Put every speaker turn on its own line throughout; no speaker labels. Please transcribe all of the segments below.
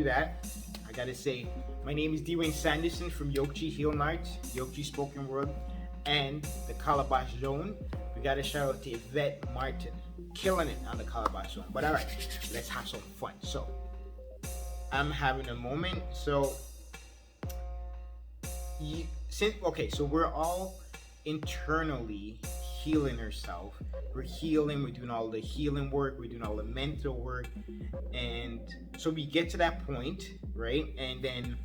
that, I gotta say, my name is Dewayne Sanderson from Yokchi Healing Arts, Yokchi Spoken Word, and the Calabash Zone. We gotta shout out to Yvette Martin, killing it on the Calabash Zone. But alright, let's have some fun. So, I'm having a moment. So, so we're all internally healing ourselves. We're healing, we're doing all the healing work, we're doing all the mental work, and so we get to that point, right? And then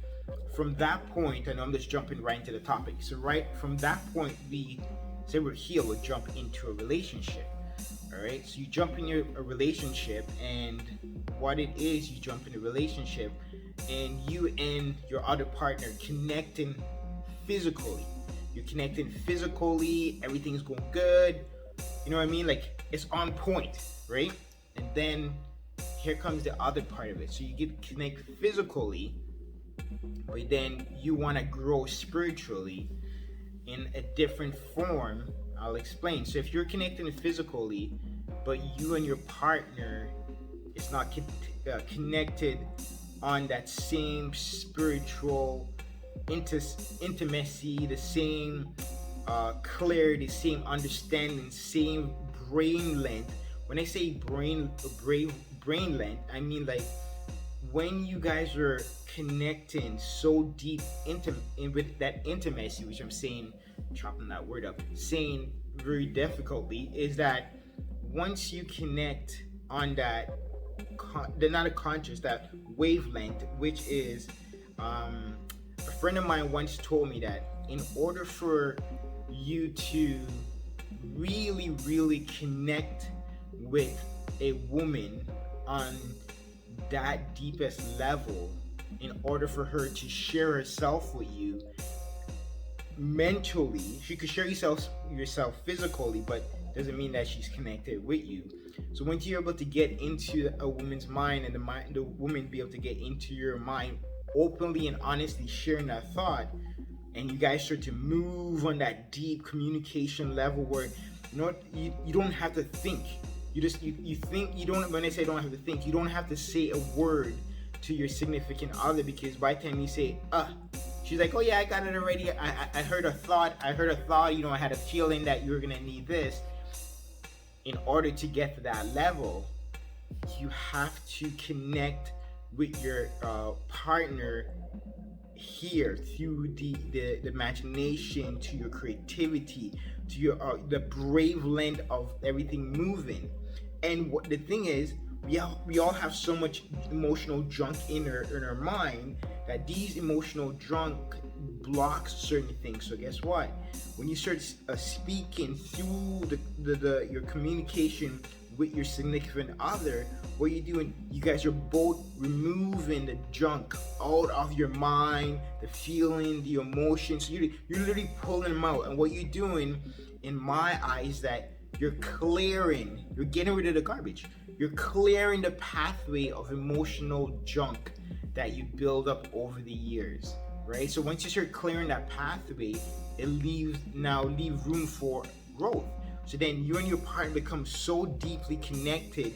from that point, I know I'm just jumping right into the topic. So right from that point, we say we're healed, we jump into a relationship. All right, so you jump in a relationship, and what it is, you jump in a relationship, and you and your other partner connecting physically. You're connecting physically, everything's going good. You know what I mean? Like, it's on point, right? And then here comes the other part of it. So you get connect physically, but then you want to grow spiritually in a different form. I'll explain. So if you're connecting physically, but you and your partner is not connected on that same spiritual intimacy, the same clarity, same understanding, same brain length. When I say brain length, I mean like when you guys are connecting so deep with that intimacy, which I'm saying, chopping that word up, saying very difficultly, is that once you connect on that, not a conscious, that wavelength, which is, a friend of mine once told me that in order for you to really, really connect with a woman on that deepest level, in order for her to share herself with you mentally, she could share yourself physically, but doesn't mean that she's connected with you. So once you're able to get into a woman's mind, and the woman be able to get into your mind openly and honestly sharing that thought, and you guys start to move on that deep communication level where you don't have to think. You think. You don't. When I say don't have to think, you don't have to say a word to your significant other, because by the time you say she's like, oh yeah, I got it already. I heard a thought. I had a feeling that you were gonna need this. In order to get to that level, you have to connect with your partner here through the imagination, to your creativity, to your the brave length of everything moving. And what the thing is, we all have so much emotional junk in our mind, that these emotional junk blocks certain things. So guess what? When you start speaking through your communication with your significant other, what you're doing, you guys are both removing the junk out of your mind, the feeling, the emotions. So you're literally pulling them out. And what you're doing, in my eyes, that you're getting rid of the garbage. You're clearing the pathway of emotional junk that you build up over the years, right? So once you start clearing that pathway, it leave room for growth. So then you and your partner become so deeply connected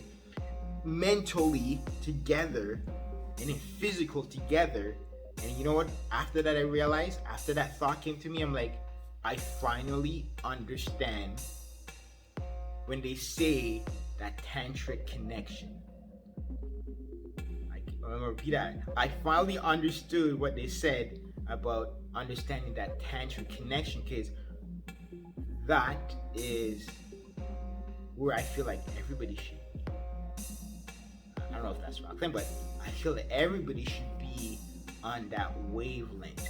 mentally together and in physical together. And you know what? After that, I realized, after that thought came to me, I'm like, I finally understand when they say that tantric connection. I'm gonna repeat that. I finally understood what they said about understanding that tantric connection, because that is where I feel like everybody should be. I don't know if that's wrong, but I feel that everybody should be on that wavelength.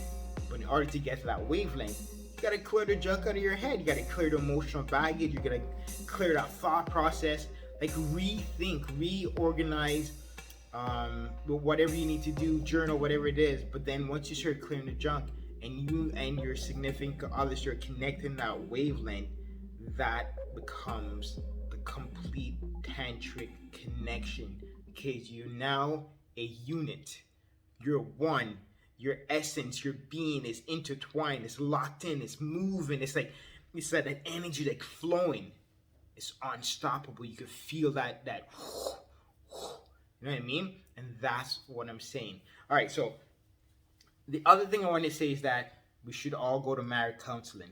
But in order to get to that wavelength, you gotta clear the junk out of your head. You gotta clear the emotional baggage. You gotta clear that thought process. Like, rethink, reorganize, whatever you need to do, journal, whatever it is. But then once you start clearing the junk, and you and your significant other start connecting that wavelength, that becomes the complete tantric connection, because you're now a unit. You're one. Your essence, your being is intertwined. It's locked in. It's moving. It's like that energy like flowing. It's unstoppable. You can feel that. You know what I mean? And that's what I'm saying. All right, so the other thing I want to say is that we should all go to marriage counseling.